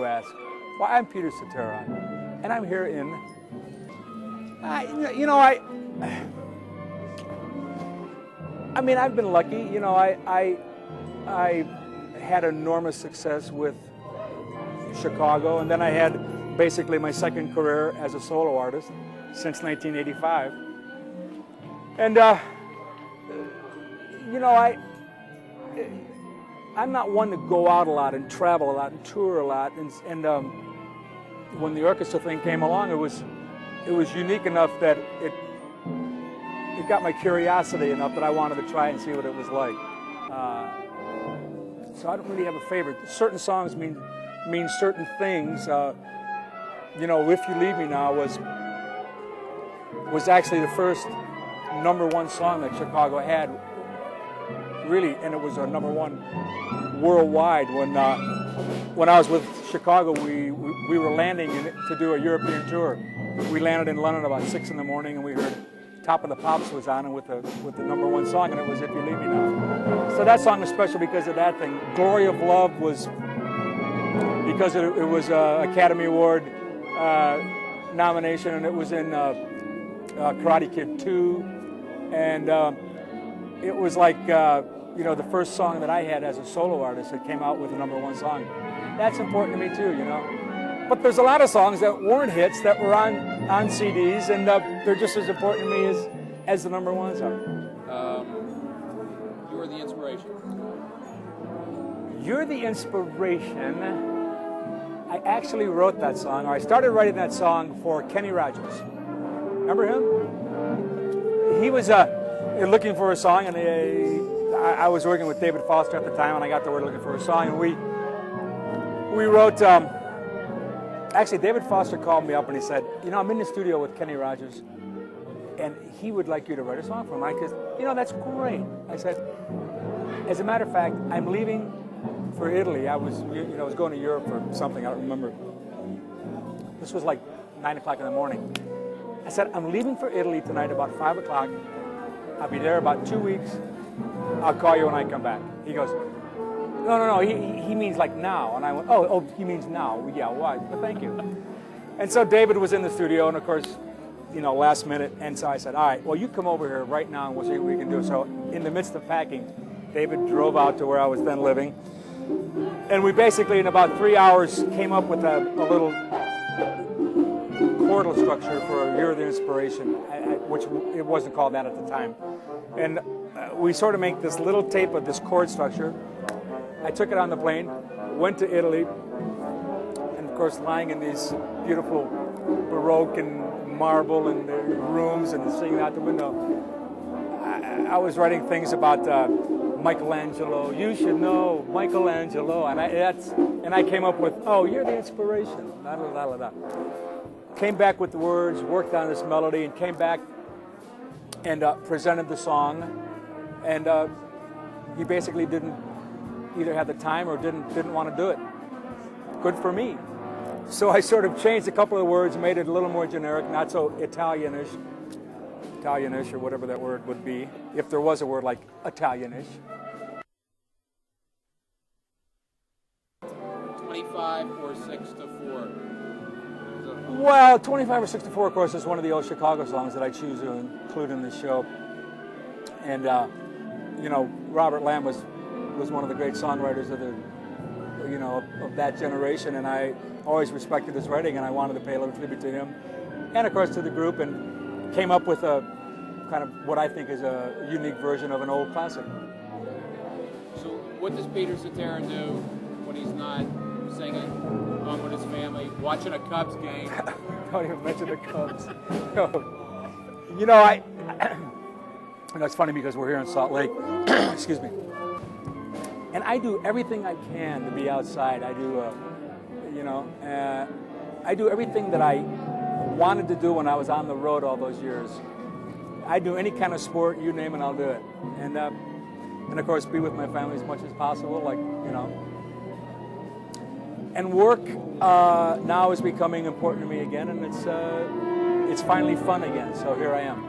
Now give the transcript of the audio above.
you ask? Well, I'm Peter Cetera, and I'm here in, I mean, I've been lucky. You know, I had enormous success with Chicago, and then I had basically my second career as a solo artist since 1985. And, you know, I'm not one to go out a lot and travel a lot and tour a lot. And when the orchestra thing came along, it was unique enough that it got my curiosity enough that I wanted to try and see what it was like. So I don't really have a favorite. Certain songs mean certain things. You know, "If You Leave Me Now" was actually the first #1 song that Chicago had, really, and it was a #1 worldwide. When I was with Chicago, we were landing to do a European tour. We landed in London about 6 in the morning, and we heard Top of the Pops was on, and with the #1 song, and it was "If You Leave Me Now." So that song was special because of that thing. "Glory of Love" was because it was an Academy Award nomination, and it was in Karate Kid 2, and it was like you know, the first song that I had as a solo artist that came out with a #1 song. That's important to me too, you know. But there's a lot of songs that weren't hits that were on CDs, and they're just as important to me as the #1s are. You were the inspiration. "You're the Inspiration." I actually wrote that song, or I started writing that song for Kenny Rogers. Remember him? He was looking for a song, and I was working with David Foster at the time, and I got the word looking for a song, and we wrote. Actually, David Foster called me up and he said, "You know, I'm in the studio with Kenny Rogers, and he would like you to write a song for him." I said, "You know, that's great." I said, "As a matter of fact, I'm leaving for Italy." I was going to Europe for something. I don't remember. This was like 9 o'clock in the morning. I said, "I'm leaving for Italy tonight about 5 o'clock. I'll be there about 2 weeks. I'll call you when I come back." He goes, No. He means like now. And I went, oh, he means now. Yeah, why? But thank you. And so David was in the studio, and of course, you know, last minute. And so I said, "All right, well, you come over here right now, and we'll see what we can do." So in the midst of packing, David drove out to where I was then living. And we basically, in about 3 hours, came up with a little chordal structure for "You're the Inspiration," which it wasn't called that at the time. And we sort of make this little tape of this chord structure. I took it on the plane, went to Italy, and of course, lying in these beautiful Baroque and marble and rooms and seeing out the window, I was writing things about Michelangelo. "You should know Michelangelo," and I came up with, "Oh, you're the inspiration." La, la, la, la, la. Came back with the words, worked on this melody, and came back and presented the song, and he basically didn't either have the time or didn't want to do it. Good for me. So I sort of changed a couple of words, made it a little more generic, not so Italianish or whatever that word would be, if there was a word like Italianish. 25 or 6-4? Well, 25 or 6-4, of course, is one of the old Chicago songs that I choose to include in this show. And, you know, Robert Lamb was one of the great songwriters of that generation, and I always respected his writing, and I wanted to pay a little tribute to him, and of course to the group, and came up with a kind of what I think is a unique version of an old classic. So what does Peter Cetera do when he's not singing with his family, watching a Cubs game? Don't even mention the Cubs. No. You know, it's funny because we're here in Salt Lake. Excuse me. And I do everything I can to be outside. I do, I do everything that I wanted to do when I was on the road all those years. I do any kind of sport, you name it, I'll do it. And of course, be with my family as much as possible, like, you know. And work now is becoming important to me again, and it's finally fun again. So here I am.